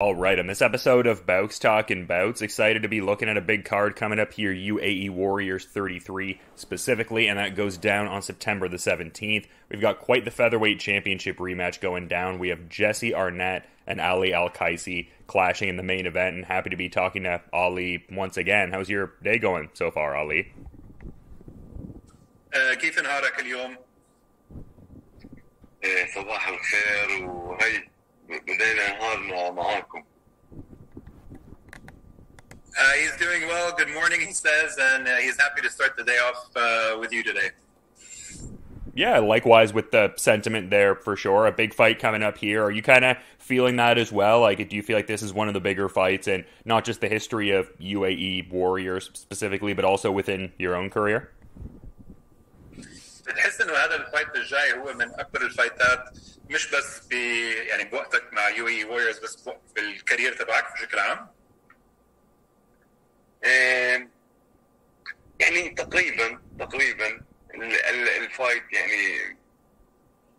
All right, on this episode of Bouts Talking Bouts, excited to be looking at a big card coming up here, UAE Warriors 33 specifically, and that goes down on September the 17th. We've got quite the featherweight championship rematch going down. We have Jesse Arnett and Ali Al-Kaisi clashing in the main event, and happy to be talking to Ali once again. How's your day going so far, Ali? كيف نهارك اليوم؟ صباح الخير وهي بدينا نهارنا معاكم. He's doing well. Good morning, he says, and he's happy to start the day off with you today. Yeah, likewise with the sentiment there for sure. A big fight coming up here. Are you kind of feeling that as well? Like, do you feel like this is one of the bigger fights, and not just the history of UAE Warriors specifically, but also within your own career? بتحس انه هذا الفايت الجاي هو من اكبر الفايتات مش بس يعني بوقتك مع يو اي ووريرز بس بالكارير تبعك بشكل عام؟ يعني تقريبا الفايت يعني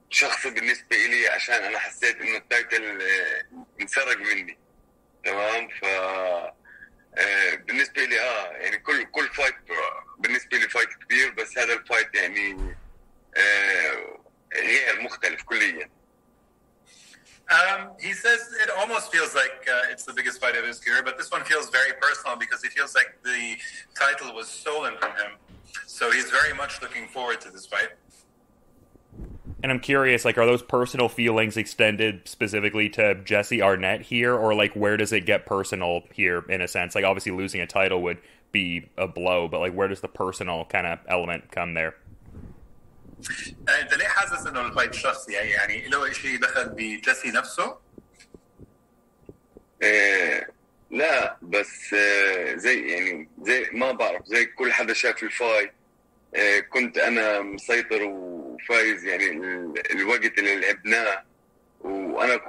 شخصي بالنسبة لي، عشان أنا حسيت إنه التايتل انسرق مني. تمام. ف بالنسبة لي يعني كل فايت بالنسبة لي فايت كبير، بس هذا الفايت يعني غير مختلف كليا. He says it almost feels like it's the biggest fight of his career, but this one feels very personal because he feels like the title was stolen from him. So he's very much looking forward to this fight. And I'm curious, like, are those personal feelings extended specifically to Jesse Arnett here, or like where does it get personal here in a sense? Like, obviously losing a title would be a blow, but like where does the personal kind of element come there? انت ليه حاسس انه الفايت شخصي؟ يعني له شيء دخل بجيسي نفسه؟ لا بس زي ما بعرف، زي كل حدا شاف الفايت. كنت انا مسيطر وفايز يعني الوقت اللي لعبناه،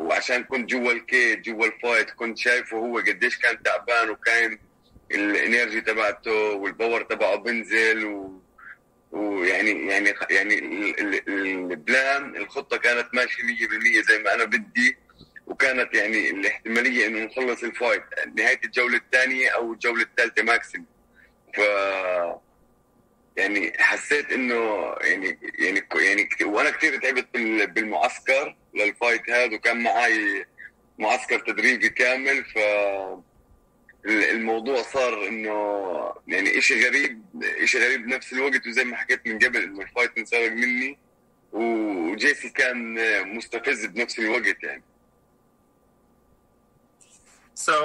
وعشان كنت جوا الكيت جوا الفايت كنت شايفه هو قديش كان تعبان، وكان الانرجي تبعته والباور تبعه بنزل، ويعني البلان الخطة كانت ماشية 100% زي ما أنا بدي، وكانت يعني الاحتمالية إنه نخلص الفايت نهاية الجولة الثانية أو الجولة الثالثة ماكسيم. ف يعني حسيت إنه يعني وأنا كتير تعبت بالمعسكر للفايت هذا، وكان معي معسكر تدريبي كامل. ف الموضوع صار انه يعني اشي غريب بنفس الوقت، وزي ما حكيت من قبل انه الفايت انسرق مني، وجيسي كان مستفز بنفس الوقت يعني. So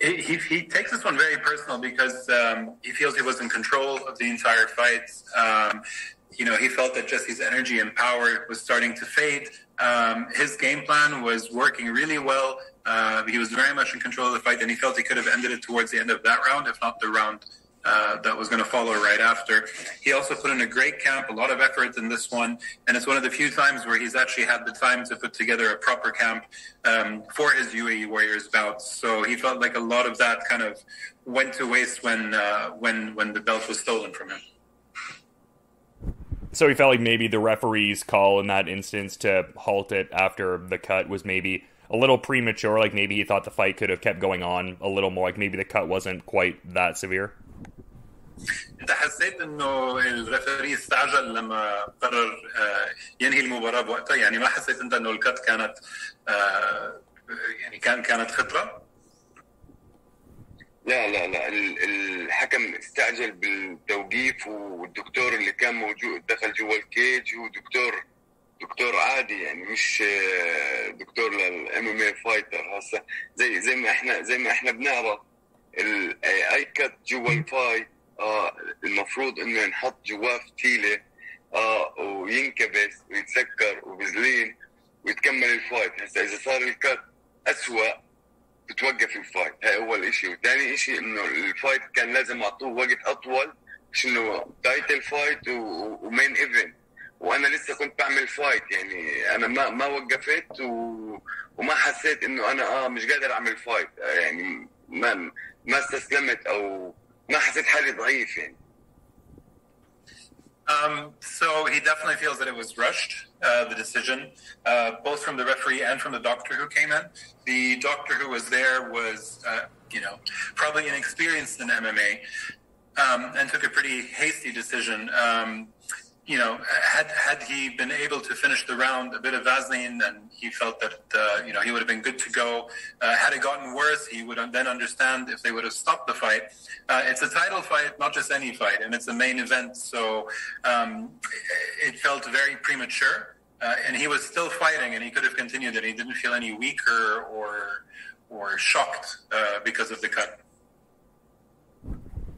he takes this one very personal because he feels he was in control of the entire fight. He felt that Jesse's energy and power was starting to fade. His game plan was working really well. He was very much in control of the fight, and he felt he could have ended it towards the end of that round, if not the round that was going to follow right after. He also put in a great camp, a lot of effort in this one, and it's one of the few times where he's actually had the time to put together a proper camp for his UAE Warriors bouts. So he felt like a lot of that kind of went to waste when the belt was stolen from him. So he felt like maybe the referee's call in that instance to halt it after the cut was maybe a little premature. Like maybe he thought the fight could have kept going on a little more. Like maybe the cut wasn't quite that severe. انت حسيت انه الريفري استعجل لما قرر ينهي المباراة بوقتها؟ يعني ما حسيت انت انه الكت كانت يعني كانت خطرة؟ لا الحكم استعجل بالتوقيف، والدكتور اللي كان موجود دخل جوا الكيج، دكتور عادي يعني مش دكتور للام ام اي فايتر. هسه زي ما احنا بنعرف اي كت جوا الفايت المفروض انه ينحط جواه فتيله وينكبس ويتسكر وبزلين ويتكمل الفايت. هسه اذا صار الكت اسوأ بتوقف الفايت. هاي اول اشي. وثاني اشي انه الفايت كان لازم اعطوه وقت اطول، مش انه تايتل فايت ومين ايفنت، وانا لسه كنت بعمل فايت. يعني انا ما وقفت وما حسيت انه انا مش قادر اعمل فايت. يعني ما استسلمت او ما حسيت حالي ضعيف يعني. So he definitely feels that it was rushed, the decision, both from the referee and from the doctor who came in. The doctor who was there was, probably inexperienced in MMA, and took a pretty hasty decision. Had he been able to finish the round a bit of Vaseline, then he felt that, he would have been good to go. Had it gotten worse, he would then understand if they would have stopped the fight. It's a title fight, not just any fight, and it's a main event, so it felt very premature. And he was still fighting, and he could have continued it. He didn't feel any weaker or shocked because of the cut.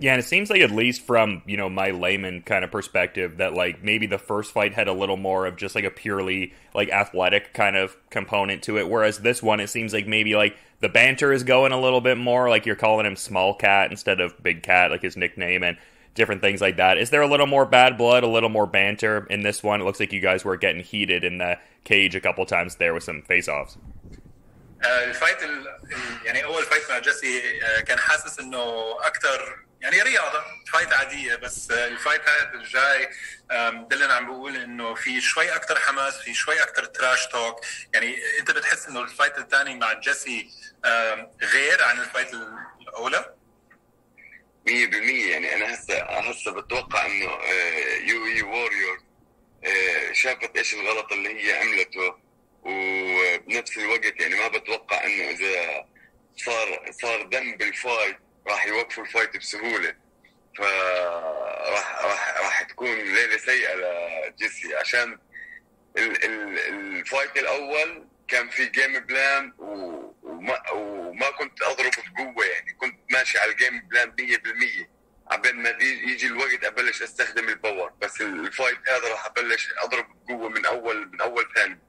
Yeah, and it seems like, at least from, my layman kind of perspective, that, like, maybe the first fight had a little more of just, like, a purely, like, athletic kind of component to it, whereas this one, it seems like maybe, like, the banter is going a little bit more, like, you're calling him Small Cat instead of Big Cat, like his nickname, and different things like that. Is there a little more bad blood, a little more banter in this one? It looks like you guys were getting heated in the cage a couple times there with some face-offs. الفايت يعني اول فايت مع جيسي كان حاسس انه اكثر يعني رياضه فايت عاديه بس الفايت هذا الجاي دلنا عم بقول انه في شوي اكثر حماس في شوي اكثر تراش توك يعني انت بتحس انه الفايت الثاني مع جيسي غير عن الفايت الاولى 100% يعني انا هسه بتوقع انه يو اي ووريور شافت ايش الغلط اللي هي عملته وبنفس الوقت يعني ما بتوقع انه اذا صار دم بالفايت راح يوقفوا الفايت بسهوله راح تكون ليله سيئه لجيسي عشان الفايت الاول كان في جيم بلان وما كنت اضربه بقوه يعني كنت ماشي على الجيم بلان 100% عبين ما يجي الوقت ابلش استخدم الباور بس الفايت هذا راح ابلش اضرب بقوه من اول ثاني.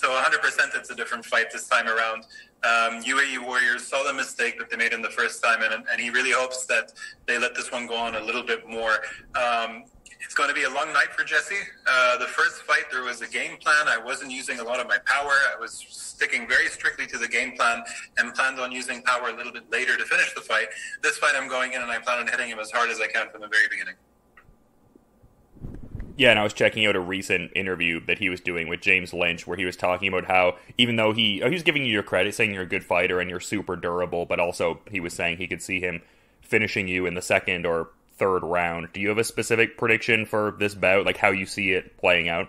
So 100% it's a different fight this time around. UAE Warriors saw the mistake that they made in the first time, and he really hopes that they let this one go on a little bit more. It's going to be a long night for Jesse. The first fight, there was a game plan. I wasn't using a lot of my power. I was sticking very strictly to the game plan and planned on using power a little bit later to finish the fight. This fight, I'm going in and I plan on hitting him as hard as I can from the very beginning. Yeah, and I was checking out a recent interview that he was doing with James Lynch where he was talking about how, even though he was giving you your credit, saying you're a good fighter and you're super durable, but also he was saying he could see him finishing you in the second or third round. Do you have a specific prediction for this bout, like how you see it playing out?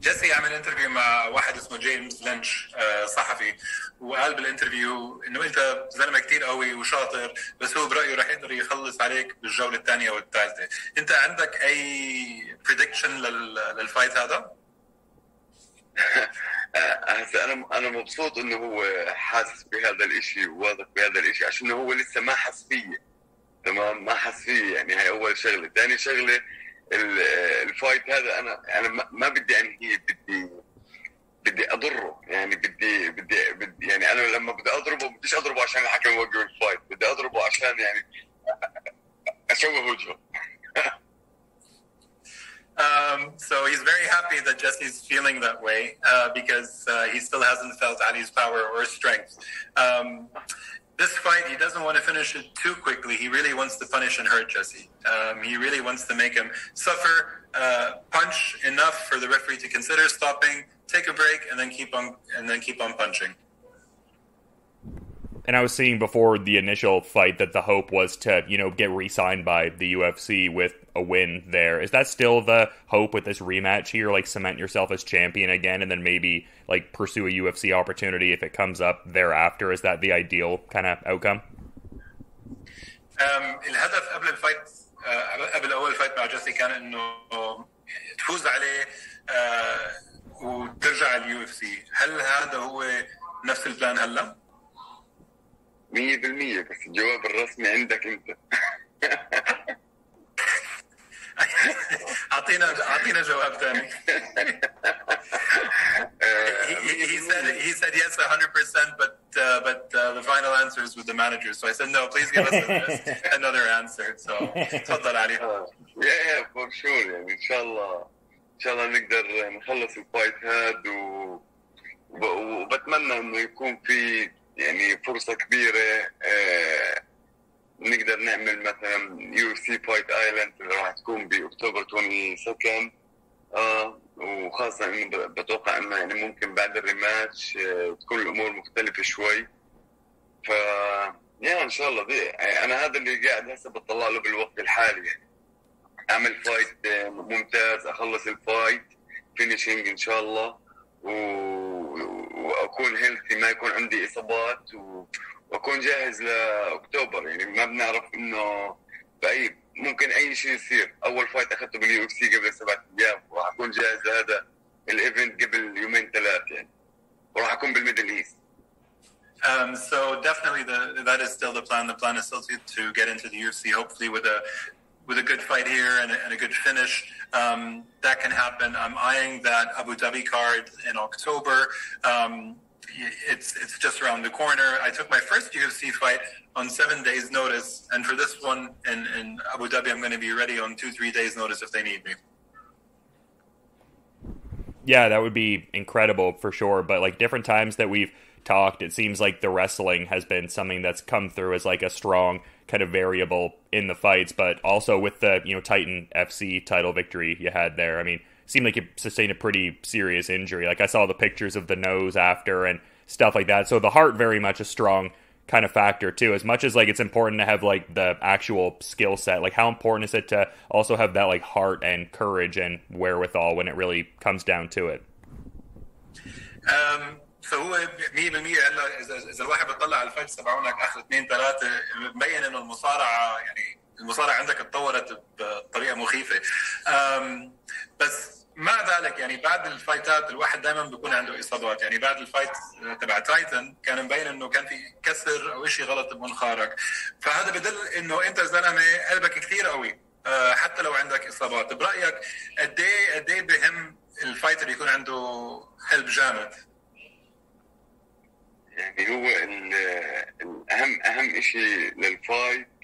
جيسي عمل انترفيو مع واحد اسمه جيمس لينش صحفي وقال بالانترفيو انه انت زلمه كتير قوي وشاطر بس هو برايه رح يقدر يخلص عليك بالجوله الثانيه والثالثه. انت عندك اي بريدكشن للفايت هذا؟ انا مبسوط انه هو حاسس بهذا الاشي وواثق بهذا الاشي عشان هو لسه ما حس فيه. تمام ما حس فيه يعني هاي اول شغله. ثاني شغله الفايت هذا انا ما بدي انهيه بدي اضره يعني بدي يعني انا لما بدي اضربه بديش اضربه عشان الحكم يوقف الفايت بدي اضربه عشان يعني اشوه وجهه. So he's very happy that Jesse's feeling that way because he still hasn't felt Ali's power or strength. This fight, he doesn't want to finish it too quickly. He really wants to punish and hurt Jesse. He really wants to make him suffer, punch enough for the referee to consider stopping, take a break, and then keep on punching. And I was seeing before the initial fight that the hope was to, get re-signed by the UFC with a win there. Is that still the hope with this rematch here? Like, cement yourself as champion again and then maybe, like, pursue a UFC opportunity if it comes up thereafter? Is that the ideal kind of outcome? الهدف قبل الفايت قبل أول فايت مع جيسي كان إنه تفوز عليه وترجع اليو اف سي. هل هذا هو نفس البلان هلا؟ 100% بس الجواب الرسمي عندك انت. اعطينا جواب ثاني. he said yes 100% but the final answer is with the manager, so I said no, please give us another answer. So تفضل علي. Yeah, for sure يعني ان شاء الله نقدر نخلص الفايت هذا وبتمنى انه يكون في يعني فرصة كبيرة نقدر نعمل مثلا UFC Fight Island اللي راح تكون بأكتوبر 22. وخاصة إنه بتوقع إنه يعني ممكن بعد الريماتش تكون الأمور مختلفة شوي. ف يعني إن شاء الله دي أنا هذا اللي قاعد هسه بطلع له بالوقت الحالي، يعني أعمل فايت ممتاز، أخلص الفايت فينيشينج إن شاء الله، وأكون هيلثي، ما يكون عندي إصابات، وأكون جاهز لأكتوبر. يعني ما بنعرف إنه ممكن أي شيء يصير. أول فايت أخذته باليو اف سي قبل 7 أيام، وراح أكون جاهز لهذا الإيفنت قبل 2-3 يعني، وراح أكون بالميدل إيست. So definitely that is still the plan. The plan is still to get into the UFC, hopefully with a good fight here and a good finish. That can happen. I'm eyeing that Abu Dhabi card in October. It's just around the corner. I took my first UFC fight on 7 days notice, and for this one in Abu Dhabi, I'm going to be ready on 2-3 days notice if they need me. Yeah, that would be incredible for sure. But like different times that we've talked, it seems like the wrestling has been something that's come through as like a strong kind of variable in the fights, but also with the, Titan FC title victory you had there. I mean, it seemed like you sustained a pretty serious injury. Like I saw the pictures of the nose after and stuff like that. So the heart very much a strong kind of factor too. As much as like it's important to have like the actual skill set, like how important is it to also have that like heart and courage and wherewithal when it really comes down to it? فهو 100% هلا اذا الواحد بيطلع على الفايتس تبعونك اخر 2-3 مبين انه المصارعه يعني المصارعه عندك اتطورت بطريقه مخيفه. بس مع ذلك يعني بعد الفايتات الواحد دائما بيكون عنده اصابات. يعني بعد الفايت تبع تايتن كان مبين انه كان في كسر او شيء غلط بمنخارك، فهذا بدل انه انت زلمه قلبك كثير قوي حتى لو عندك اصابات. برايك قد ايه بهم الفايتر يكون عنده قلب جامد؟ يعني هو اهم شيء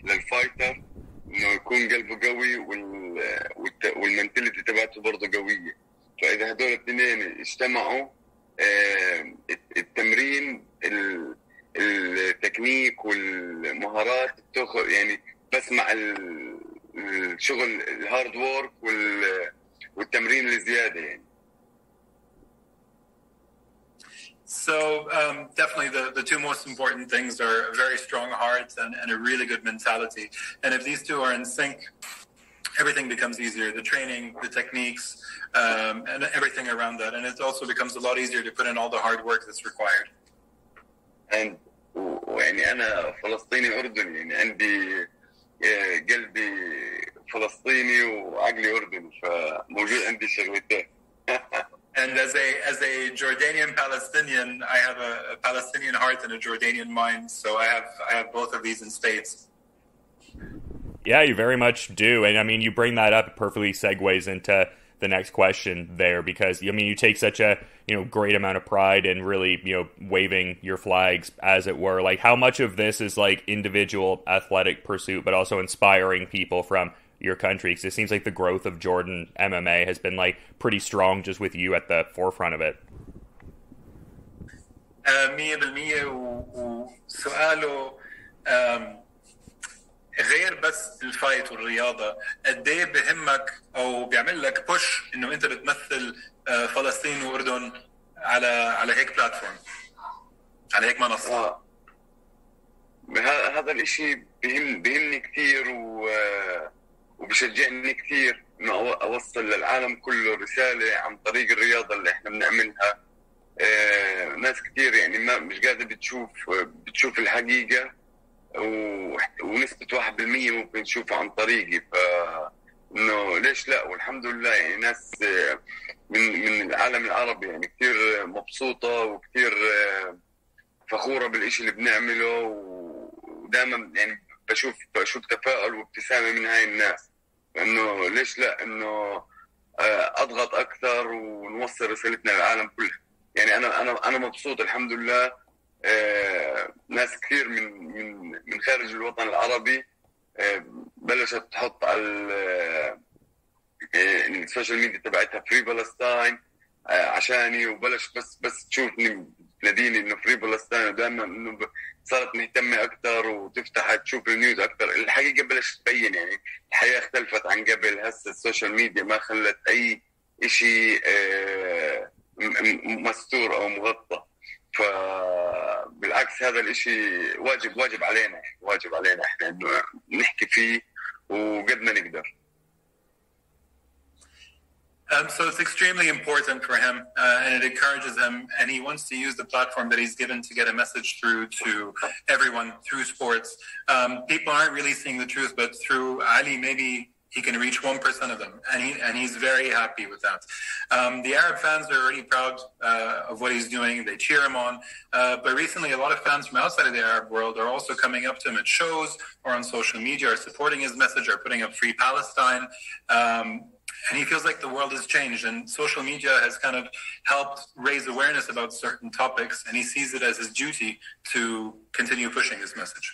للفايتر انه يكون قلبه قوي والمنتاليتي تبعته برضه قويه. فاذا هدول الاثنين اجتمعوا، التمرين، التكنيك والمهارات بتاخذ يعني، بس مع الشغل الهارد وورك والتمرين الزياده يعني. So definitely the two most important things are a very strong heart and a really good mentality. And if these two are in sync, everything becomes easier. The training, the techniques, and everything around that. And it also becomes a lot easier to put in all the hard work that's required. يعني أنا فلسطيني أردني، يعني عندي قلبي فلسطيني وعقلي أردني، فموجود عندي شغلتين. And as a Jordanian Palestinian, I have a Palestinian heart and a Jordanian mind. So I have both of these in spades. Yeah, you very much do. And I mean, you bring that up, it perfectly segues into the next question there, because I mean, you take such a, great amount of pride in really, waving your flags, as it were. Like, how much of this is like individual athletic pursuit, but also inspiring people from your country? Because it seems like the growth of Jordan MMA has been like pretty strong just with you at the forefront of it. 100%. وسؤاله غير بس الفايت والرياضة، قد ايه بهمك او بيعمل لك بوش انه انت بتمثل فلسطين واردن على هيك بلاتفورم، على هيك منصة؟ هذا الاشي بيهمني كثير وبشجعني كثير انه اوصل للعالم كله رسالة عن طريق الرياضة اللي احنا بنعملها. ناس كثير يعني مش قاعدة بتشوف الحقيقة، ونسبة 1% ممكن تشوفها عن طريقي. انه ليش لا؟ والحمد لله يعني ناس من العالم العربي يعني كثير مبسوطة وكثير فخورة بالاشي اللي بنعمله، ودائما يعني بشوف تفاؤل وابتسامة من هاي الناس. انه ليش لا؟ انه اضغط اكثر ونوصل رسالتنا للعالم كله. يعني انا مبسوط الحمد لله. ناس كثير من خارج الوطن العربي بلشت تحط على السوشيال ميديا تبعتها فري فلسطين عشاني، وبلش بس تشوفني ناديني انه فري بلسطين، ودائما انه صارت مهتمه اكثر وتفتح تشوف النيوز اكثر. الحقيقه بلشت تبين يعني الحياه اختلفت عن قبل. هسه السوشيال ميديا ما خلت اي شيء مستور او مغطى، فبالعكس هذا الاشي واجب علينا احنا انه نحكي فيه وقد ما نقدر. So it's extremely important for him, and it encourages him, and he wants to use the platform that he's given to get a message through to everyone through sports. People aren't really seeing the truth, but through Ali, maybe he can reach 1% of them, and he's very happy with that. The Arab fans are already proud of what he's doing. They cheer him on. But recently, a lot of fans from outside of the Arab world are also coming up to him at shows or on social media, are supporting his message, are putting up Free Palestine. And he feels like the world has changed, and social media has kind of helped raise awareness about certain topics, and he sees it as his duty to continue pushing his message.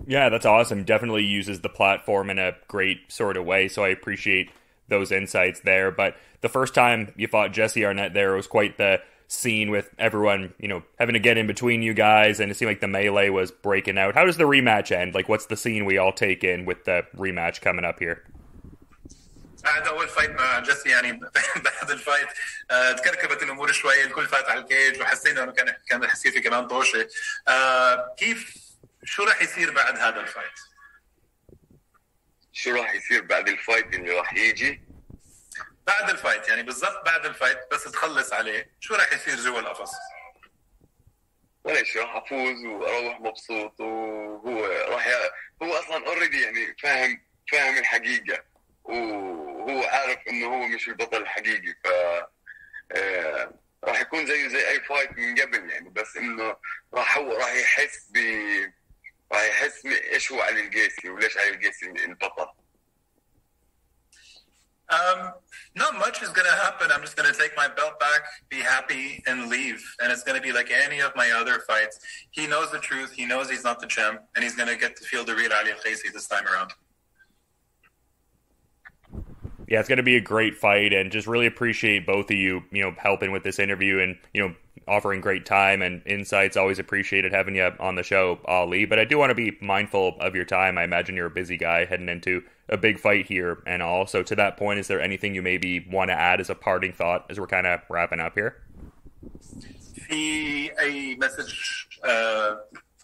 Yeah, that's awesome. Definitely uses the platform in a great sort of way, so I appreciate those insights there. But the first time you fought Jesse Arnett there, it was quite the scene with everyone, having to get in between you guys, and it seemed like the melee was breaking out. How does the rematch end? Like, what's the scene we all take in with the rematch coming up here? هذا أول فايت مع جيسي، يعني بعد الفايت تكركبت الأمور شوي، الكل فات على الكيج وحسينا إنه كان حسيت في كمان طوشة. شو راح يصير بعد هذا الفايت؟ شو راح يصير بعد الفايت اللي راح يجي؟ بعد الفايت يعني بالضبط بعد الفايت، بس تخلص عليه، شو راح يصير جوا القفص؟ ولا شيء، راح أفوز وأروح مبسوط، وهو هو أصلا أوريدي يعني فاهم الحقيقة، وهو عارف انه هو مش البطل الحقيقي. ف راح يكون زي اي فايت من قبل يعني، بس انه راح يحس ايش هو علي القيسي وليش علي القيسي البطل. Not much is going to happen. I'm just going to take my belt back, be happy, and leave. And it's going to be like any of my other fights. He knows the truth. He knows he's not the champ, and he's going to get to feel the real Ali Al-Qaisi this time around. Yeah, it's going to be a great fight, and just really appreciate both of you, helping with this interview and, offering great time and insights. Always appreciated having you on the show, Ali. But I do want to be mindful of your time. I imagine you're a busy guy heading into a big fight here and all. So to that point, is there anything you maybe want to add as a parting thought as we're kind of wrapping up here? في أي مسج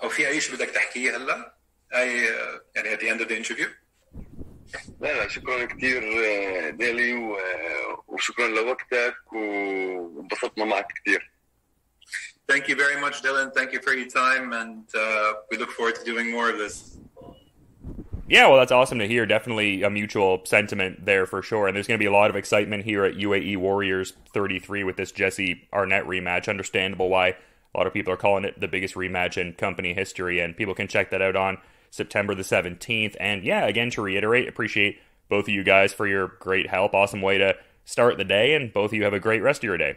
أو في أي شيء بدك تحكيه هلا؟ يعني at the end of the interview? لا شكرا كثير ديلي، وشكرا لوقتك، وانبسطنا معك كثير. Thank you very much, Dylan. Thank you for your time, and we look forward to doing more of this. Yeah, well, that's awesome to hear. Definitely a mutual sentiment there for sure. And there's going to be a lot of excitement here at UAE Warriors 33 with this Jesse Arnett rematch. Understandable why a lot of people are calling it the biggest rematch in company history, and people can check that out on September the 17th. And yeah, again, to reiterate, appreciate both of you guys for your great help. Awesome way to start the day, and both of you have a great rest of your day.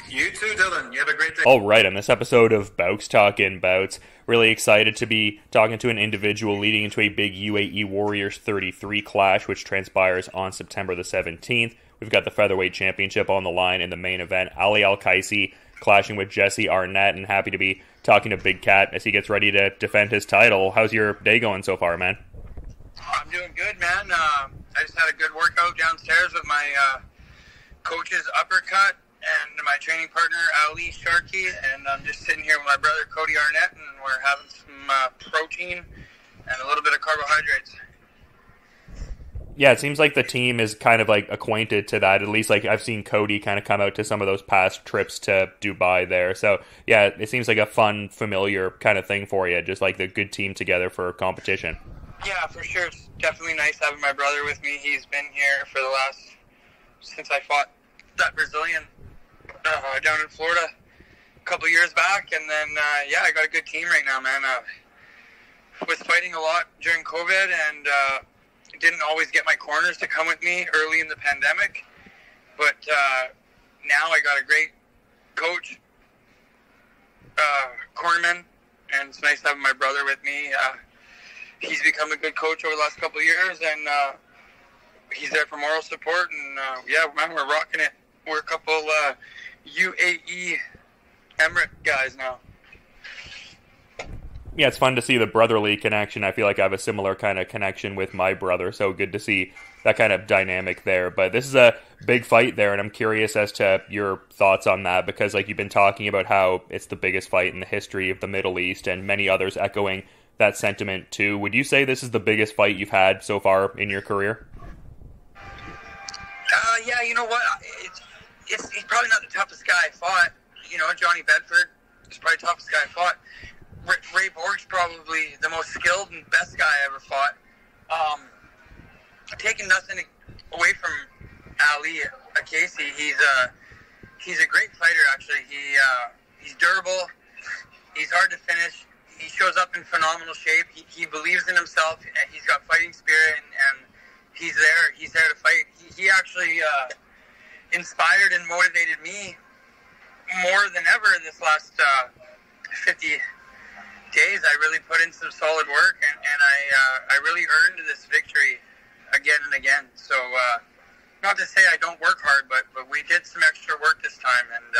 You too, Dylan. You have a great day. All right, on this episode of Bouts Talking Bouts, really excited to be talking to an individual leading into a big UAE Warriors 33 clash, which transpires on September the 17th. We've got the Featherweight Championship on the line in the main event. Ali Al-Qaisi clashing with Jesse Arnett, and happy to be talking to Big Cat as he gets ready to defend his title. How's your day going so far, man? I'm doing good, man. I just had a good workout downstairs with my coach's uppercut and my training partner, Ali Sharkey, and I'm just sitting here with my brother, Cody Arnett, and we're having some protein and a little bit of carbohydrates. Yeah, it seems like the team is kind of like acquainted to that. At least like I've seen Cody kind of come out to some of those past trips to Dubai there. So yeah, it seems like a fun, familiar kind of thing for you, just like the good team together for competition. Yeah, for sure. It's definitely nice having my brother with me. He's been here for since I fought that Brazilian down in Florida a couple years back. And then, yeah, I got a good team right now, man. Was fighting a lot during COVID, and didn't always get my corners to come with me early in the pandemic. But now I got a great coach, cornerman, and it's nice having my brother with me. He's become a good coach over the last couple of years, and he's there for moral support. And yeah, man, we're rocking it. We're a couple UAE Emirate guys now. Yeah, it's fun to see the brotherly connection. I feel like I have a similar kind of connection with my brother, so good to see that kind of dynamic there. But this is a big fight there, and I'm curious as to your thoughts on that, because like you've been talking about how it's the biggest fight in the history of the Middle East, and many others echoing that sentiment too. Would you say this is the biggest fight you've had so far in your career? Yeah, you know what? He's probably not the toughest guy I fought. You know, Johnny Bedford is probably the toughest guy I fought. Ray Borg's probably the most skilled and best guy I ever fought. Taking nothing away from Ali Casey, he's a great fighter. Actually, he's durable. He's hard to finish. He shows up in phenomenal shape. He believes in himself. He's got fighting spirit, and he's there. He's there to fight. He actually inspired and motivated me more than ever this last 50 days. I really put in some solid work, and I really earned this victory again and again. So, not to say I don't work hard, but we did some extra work this time, and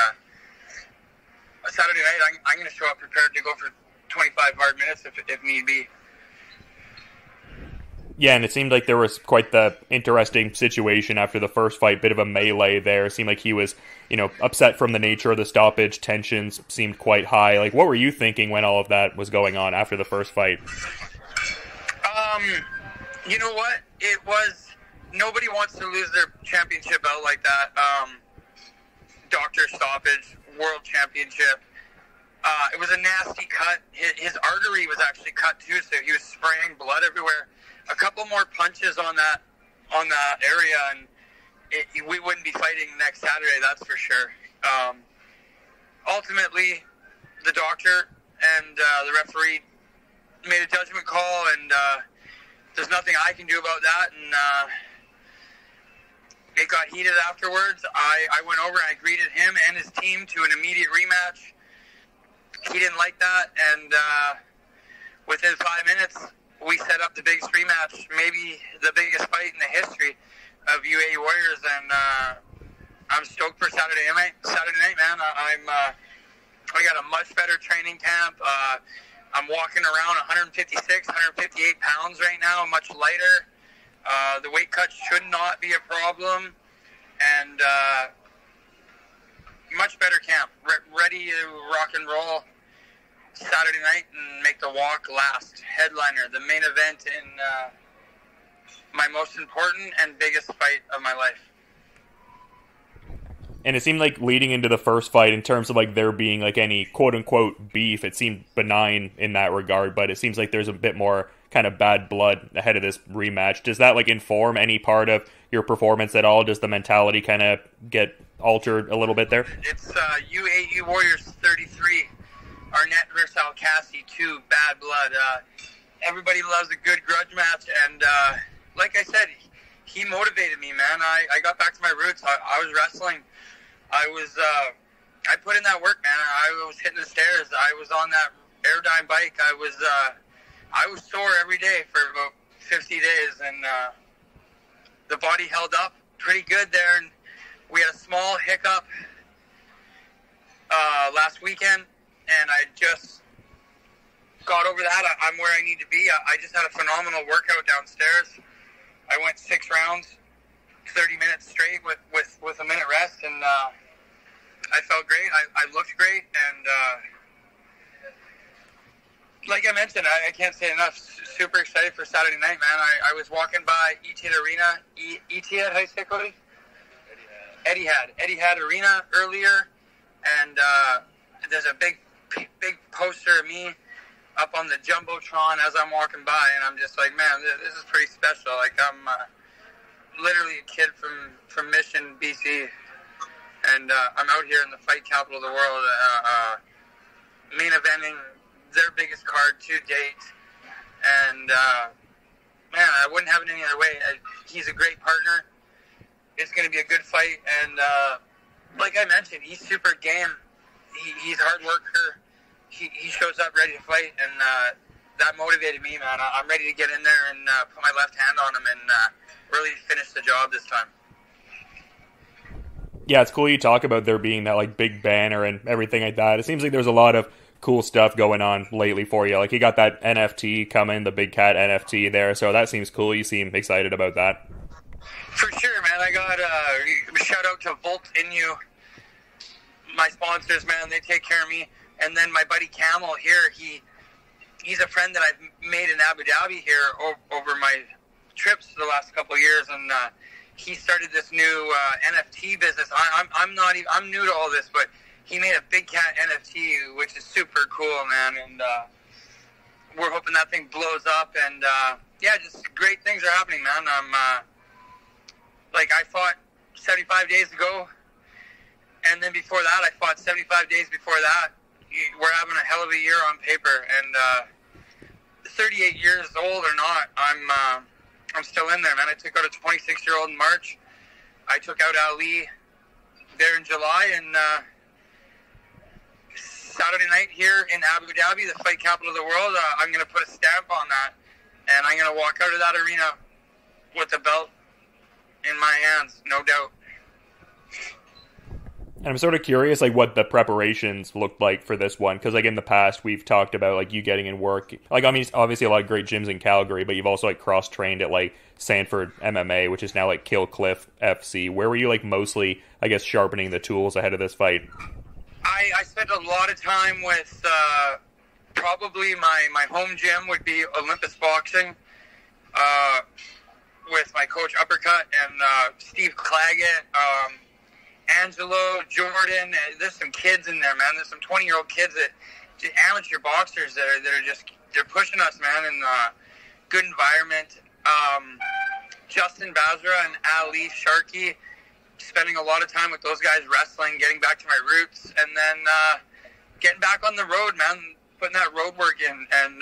Saturday night I'm going to show up prepared to go for 25 hard minutes if need be. Yeah, and it seemed like there was quite the interesting situation after the first fight, bit of a melee there. It seemed like he was, upset from the nature of the stoppage. Tensions seemed quite high. Like, what were you thinking when all of that was going on after the first fight? You know what? It was, nobody wants to lose their championship belt like that. Doctor stoppage, world championship. It was a nasty cut. His artery was actually cut too, so he was spraying blood everywhere. A couple more punches on that area, and we wouldn't be fighting next Saturday, that's for sure. Ultimately, the doctor and the referee made a judgment call, and there's nothing I can do about that. And it got heated afterwards. I went over and I greeted him and his team to an immediate rematch. He didn't like that, and within 5 minutes, we set up the biggest rematch, maybe the biggest fight in the history of UAE Warriors, and I'm stoked for Saturday night, man. I got a much better training camp. I'm walking around 156, 158 pounds right now, much lighter. The weight cut should not be a problem, and much better camp. Ready to rock and roll Saturday night and make the walk last. Headliner, the main event in my most important and biggest fight of my life. And it seemed like leading into the first fight, in terms of like there being like any quote-unquote beef, it seemed benign in that regard, but it seems like there's a bit more kind of bad blood ahead of this rematch. Does that like inform any part of your performance at all? Does the mentality kind of get altered a little bit there? It's UAE Warriors 33. Arnett versus Al-Cassi, 2, bad blood. Everybody loves a good grudge match, and like I said, he motivated me, man. I got back to my roots. I was wrestling. I put in that work, man. I was hitting the stairs. I was on that Airdyne bike. I was sore every day for about 50 days, and the body held up pretty good there. And we had a small hiccup last weekend, and I just got over that. I'm where I need to be. I just had a phenomenal workout downstairs. I went 6 rounds, 30 minutes straight with a minute rest, and I felt great. I looked great, and like I mentioned, I can't say enough. Super excited for Saturday night, man. I was walking by Etihad Arena. Etihad, how you say, Cody? Etihad Arena earlier, and there's a big poster of me up on the Jumbotron as I'm walking by, and I'm just like, man, this is pretty special. Like, I'm literally a kid from Mission, BC, and I'm out here in the fight capital of the world, main eventing their biggest card to date, and man, I wouldn't have it any other way. He's a great partner. It's going to be a good fight, and like I mentioned, he's super game. He's a hard worker. He shows up ready to fight, and that motivated me, man. I'm ready to get in there and put my left hand on him and really finish the job this time. Yeah, it's cool you talk about there being that like big banner and everything like that. It seems like there's a lot of cool stuff going on lately for you. Like you got that NFT coming, the Big Cat NFT there, so that seems cool. You seem excited about that. For sure, man. I got a shout out to Volt Inu, my sponsors, man. They take care of me. And then my buddy Camel here, he's a friend that I've made in Abu Dhabi here over my trips the last couple of years, and he started this new NFT business. I'm new to all this, but he made a Big Cat NFT, which is super cool, man. And we're hoping that thing blows up. And yeah, just great things are happening, man. I fought 75 days ago, and then before that, I fought 75 days before that. We're having a hell of a year on paper, and 38 years old or not, I'm still in there, man. I took out a 26-year-old in March. I took out Ali there in July, and Saturday night here in Abu Dhabi, the fight capital of the world, I'm going to put a stamp on that, and I'm going to walk out of that arena with the belt in my hands, no doubt. And I'm sort of curious, like, what the preparations looked like for this one, because, like, in the past, we've talked about, like, you getting in work. Like, I mean, obviously a lot of great gyms in Calgary, but you've also, like, cross-trained at, like, Sanford MMA, which is now, like, Kill Cliff FC. Where were you, like, mostly, I guess, sharpening the tools ahead of this fight? I spent a lot of time with, probably my home gym would be Olympus Boxing, with my coach Uppercut and Steve Claggett, Angelo, Jordan. There's some kids in there, man. There's some 20-year-old kids that just amateur boxers that are just they're pushing us, man, in good environment. Justin Basra and Ali Sharkey, spending a lot of time with those guys wrestling, getting back to my roots, and then getting back on the road, man, putting that road work in, and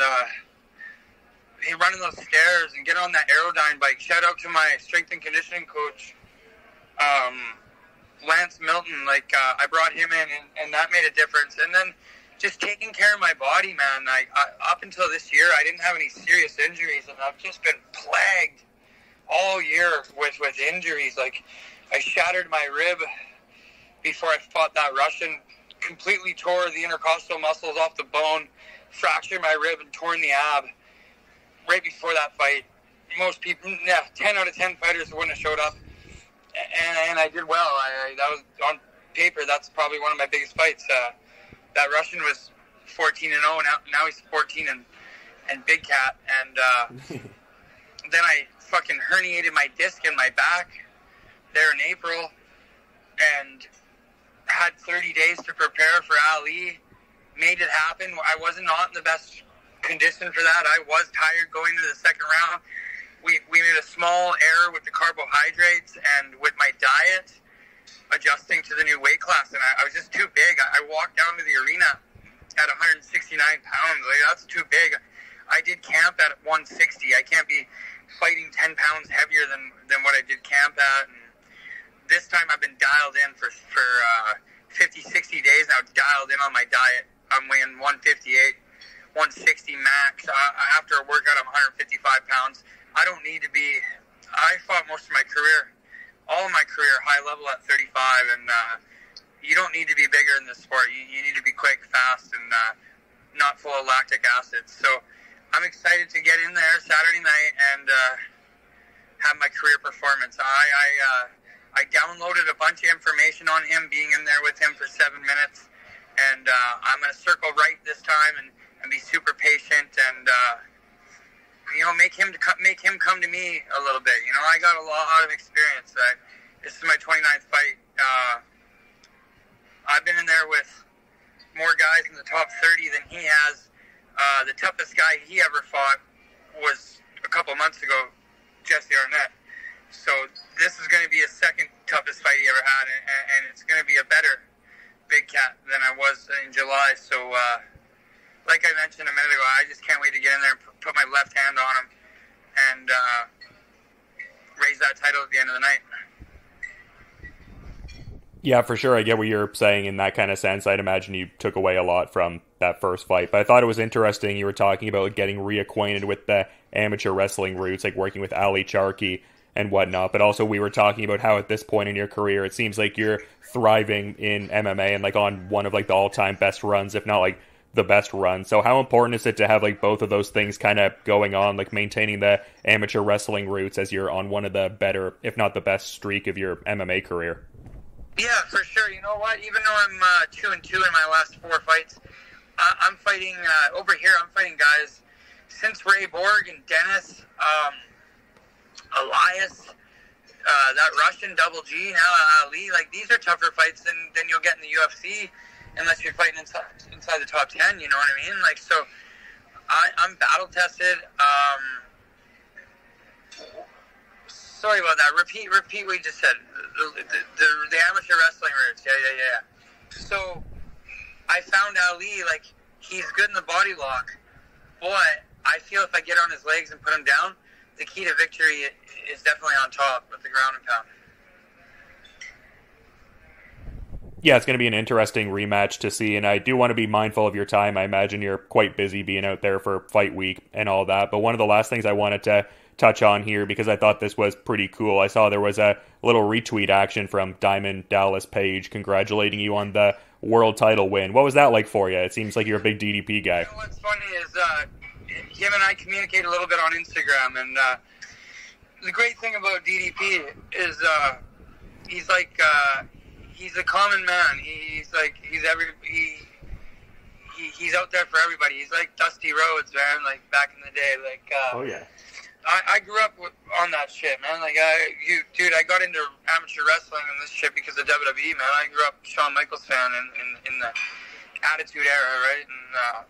running those stairs and getting on that Aerodyne bike. Shout out to my strength and conditioning coach, Lance Milton. I brought him in, and that made a difference. And then just taking care of my body, man. I up until this year, I didn't have any serious injuries, and I've just been plagued all year with injuries. Like, I shattered my rib before I fought that Russian, completely tore the intercostal muscles off the bone, fractured my rib, and torn the ab right before that fight. Most people, 10 out of 10 fighters wouldn't have showed up, and I did well. That was on paper. That's probably one of my biggest fights. That Russian was 14-0, now he's 14 and Big Cat. And then I fucking herniated my disc in my back there in April, and had 30 days to prepare for Ali. Made it happen. I was not in the best condition for that. I was tired going into the second round. We made a small error with the carbohydrates and with my diet, adjusting to the new weight class, and I was just too big. I walked down to the arena at 169 pounds. Like, that's too big. I did camp at 160. I can't be fighting 10 pounds heavier than what I did camp at. And this time I've been dialed in for 50, 60 days now, dialed in on my diet. I'm weighing 158, 160 max. After a workout, I'm 155 pounds. I don't need to be... I fought most of my career, all of my career, high level at 35, and you don't need to be bigger in this sport. You need to be quick, fast, and not full of lactic acid. So I'm excited to get in there Saturday night and have my career performance. I downloaded a bunch of information on him, being in there with him for 7 minutes, and I'm going to circle right this time and be super patient and make him come to me a little bit. I got a lot of experience. This is my 29th fight. I've been in there with more guys in the top 30 than he has. The toughest guy he ever fought was a couple months ago, Jesse Arnett. So this is going to be his second toughest fight he ever had, and it's going to be a better Big Cat than I was in July. So, like I mentioned a minute ago, I just can't wait to get in there and put my left hand on him and raise that title at the end of the night. Yeah, for sure. I get what you're saying in that kind of sense. I'd imagine you took away a lot from that first fight. But I thought it was interesting you were talking about getting reacquainted with the amateur wrestling roots, like working with Ali Sharkey and whatnot. But also we were talking about how at this point in your career, it seems like you're thriving in MMA and like on one of like the all-time best runs, if not like the best run. So how important is it to have like both of those things kind of going on, like maintaining the amateur wrestling roots as you're on one of the better, if not the best streak of your MMA career? Yeah, for sure. You know what? Even though I'm 2-2 in my last 4 fights, I'm fighting over here. I'm fighting guys since Ray Borg and Dennis, Elias, that Russian Double G, now Ali. Like, these are tougher fights than you'll get in the UFC unless you're fighting inside the top 10. You know what I mean? Like, so I'm battle tested. Sorry about that. Repeat what you just said. The amateur wrestling roots. Yeah. So I found Ali, like, he's good in the body lock, but I feel if I get on his legs and put him down, the key to victory is definitely on top with the ground and pound. Yeah, it's going to be an interesting rematch to see, and I do want to be mindful of your time. I imagine you're quite busy being out there for fight week and all that, but one of the last things I wanted to touch on here, because I thought this was pretty cool, I saw there was a little retweet action from Diamond Dallas Page congratulating you on the world title win. What was that like for you? It seems like you're a big DDP guy. You know what's funny is him and I communicate a little bit on Instagram, and the great thing about DDP is he's like he's a common man. He's out there for everybody. He's like Dusty Rhodes, man. Like back in the day, like oh yeah. I grew up on that shit, man. Like, I got into amateur wrestling and this shit because of WWE, man. I grew up Shawn Michaels fan in the Attitude Era, right? And,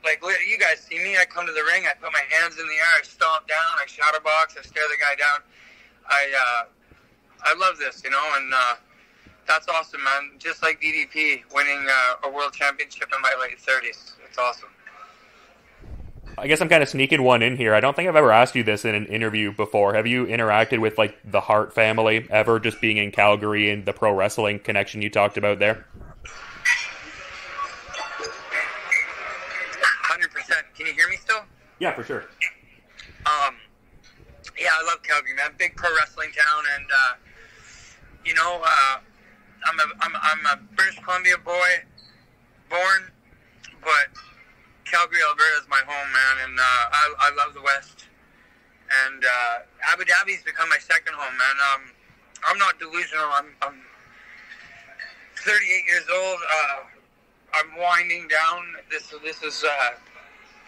like, you guys see me. I come to the ring. I put my hands in the air. I stomp down. I shadow box. I stare the guy down. I love this, you know, and that's awesome, man. Just like DDP winning a world championship in my late 30s. It's awesome. I guess I'm kind of sneaking one in here. I don't think I've ever asked you this in an interview before. Have you interacted with, like, the Hart family ever, just being in Calgary and the pro wrestling connection you talked about there? 100%. Can you hear me still? Yeah, for sure. Yeah, I love Calgary, man. Big pro wrestling town, and you know, I'm a British Columbia boy, born, but Calgary, Alberta is my home, man, and I love the West. And Abu Dhabi's become my second home, man. I'm not delusional. I'm 38 years old. I'm winding down. This is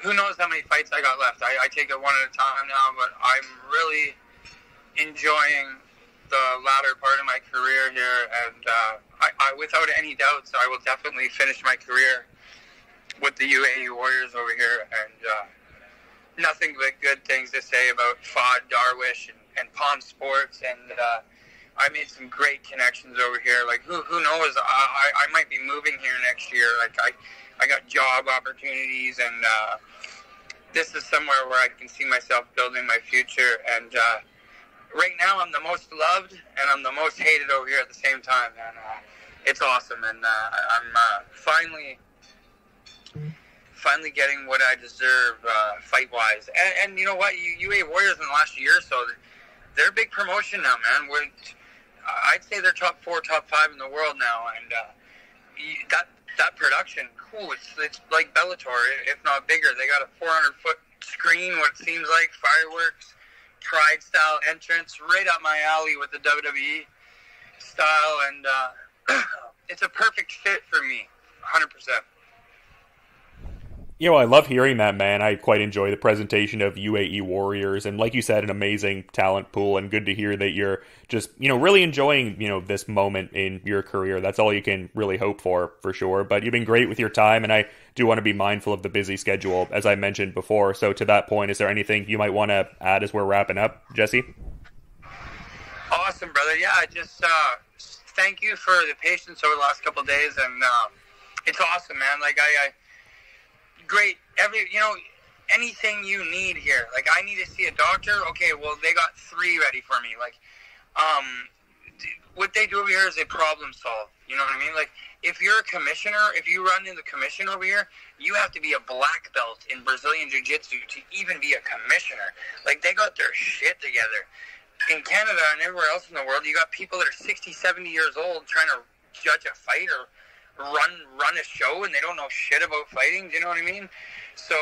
who knows how many fights I got left. I take it one at a time now, but I'm really enjoying the latter part of my career here, and I without any doubts, I will definitely finish my career with the UAE Warriors over here, and nothing but good things to say about Fod Darwish and Palm Sports, and I made some great connections over here. Like, who knows, I might be moving here next year. Like, I got job opportunities, and this is somewhere where I can see myself building my future, and right now I'm the most loved and I'm the most hated over here at the same time, and it's awesome, and I'm finally getting what I deserve fight-wise. And you know what? UA Warriors in the last year or so, they're a big promotion now, man. I'd say they're top 4, top 5 in the world now. And that production, cool. It's like Bellator, if not bigger. They got a 400-foot screen, what it seems like, fireworks, Pride-style entrance, right up my alley with the WWE style. And it's a perfect fit for me, 100%. Yeah, well, I love hearing that, man. I quite enjoy the presentation of UAE Warriors, and like you said, an amazing talent pool, and good to hear that you're just, really enjoying, this moment in your career. That's all you can really hope for sure. But you've been great with your time, and I do want to be mindful of the busy schedule, as I mentioned before. So to that point, is there anything you might want to add as we're wrapping up, Jesse? Awesome, brother. Yeah, I just thank you for the patience over the last couple of days, and it's awesome, man. Like, great. Anything you need here. Like, I need to see a doctor. Okay, well, they got 3 ready for me. Like, what they do over here is they problem solve. You know what I mean? Like, if you're a commissioner, if you run in the commission over here, you have to be a black belt in Brazilian Jiu-Jitsu to even be a commissioner. Like, they got their shit together. in Canada and everywhere else in the world, you got people that are 60, 70 years old trying to judge a fight or run a show, and they don't know shit about fighting. Do you know what I mean? So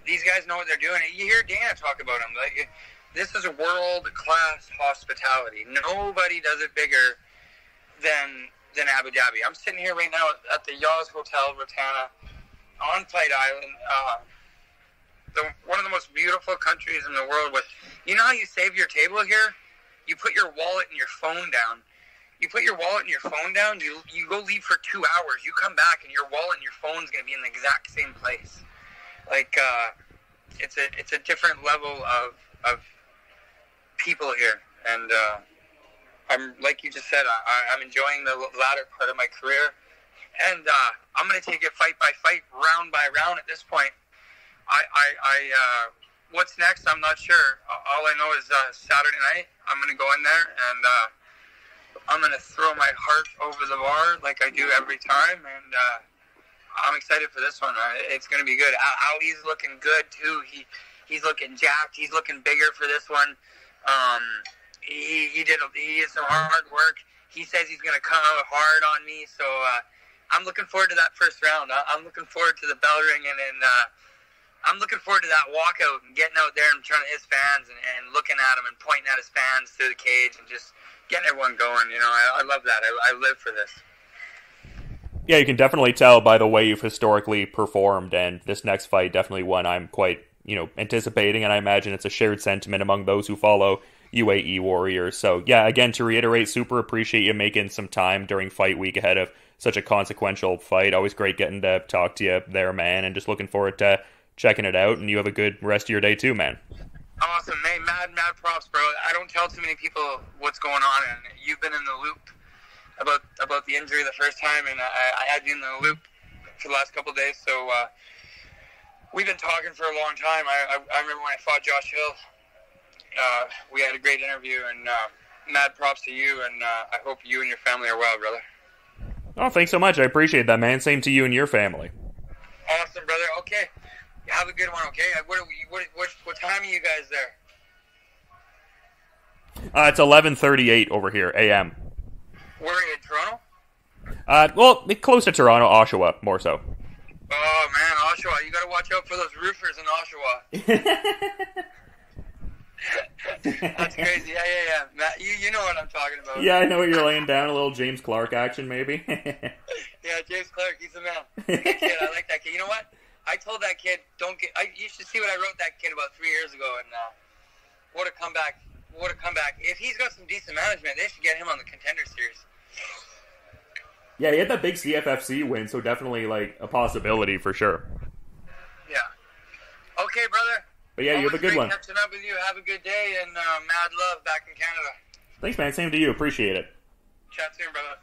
these guys know what they're doing. You hear Dana talk about them. Like, this is a world-class hospitality. Nobody does it bigger than Abu Dhabi. I'm sitting here right now at the Yaz Hotel Rotana on Fight Island. One of the most beautiful countries in the world. With, you know how you save your table here? You put your wallet and your phone down. You put your wallet and your phone down, you go leave for 2 hours. You come back and your wallet and your phone's going to be in the exact same place. Like, it's a different level of people here. And I'm, like you just said, I'm enjoying the latter part of my career. And I'm going to take it fight by fight, round by round at this point. What's next, I'm not sure. All I know is Saturday night, I'm going to go in there and I'm going to throw my heart over the bar like I do every time. And I'm excited for this one. It's going to be good. Ali's looking good, too. He's looking jacked. He's looking bigger for this one. He did some hard work. He says he's going to come out hard on me. So I'm looking forward to that first round. I'm looking forward to the bell ringing, and I'm looking forward to that walkout and getting out there in front of his fans and looking at him and pointing at his fans through the cage and just getting everyone going. You know, I love that. I live for this. Yeah, you can definitely tell by the way you've historically performed, and this next fight definitely one I'm quite, anticipating, and I imagine it's a shared sentiment among those who follow UAE Warriors. So, yeah, again, to reiterate, super appreciate you making some time during fight week ahead of such a consequential fight. Always great getting to talk to you there, man, and just looking forward to checking it out, and you have a good rest of your day too, man. Awesome, man. Mad props, bro. I don't tell too many people what's going on, and you've been in the loop about the injury the first time, and I had you in the loop for the last couple of days, so we've been talking for a long time. I remember when I fought Josh Hill, we had a great interview, and mad props to you, and I hope you and your family are well, brother. Oh, thanks so much. I appreciate that, man. Same to you and your family. Awesome, brother. Okay. Have a good one, okay? What time are you guys there? It's 11:38 over here, a.m. Where are you, in Toronto? Well, close to Toronto, Oshawa, more so. Oh, man, Oshawa. You gotta watch out for those roofers in Oshawa. That's crazy. Yeah. Matt, you know what I'm talking about. Yeah, I know what you're laying down. A little James Clark action, maybe. Yeah, James Clark, he's the man. Good kid, I like that kid. You know what? I told that kid, you should see what I wrote that kid about 3 years ago, and what a comeback. What a comeback. If he's got some decent management, they should get him on the Contender Series. Yeah, he had that big CFFC win, so definitely, a possibility for sure. Yeah. Okay, brother. But yeah, you have a good one. Catching up with you. Have a good day, and mad love back in Canada. Thanks, man. Same to you. Appreciate it. Chat soon, brother.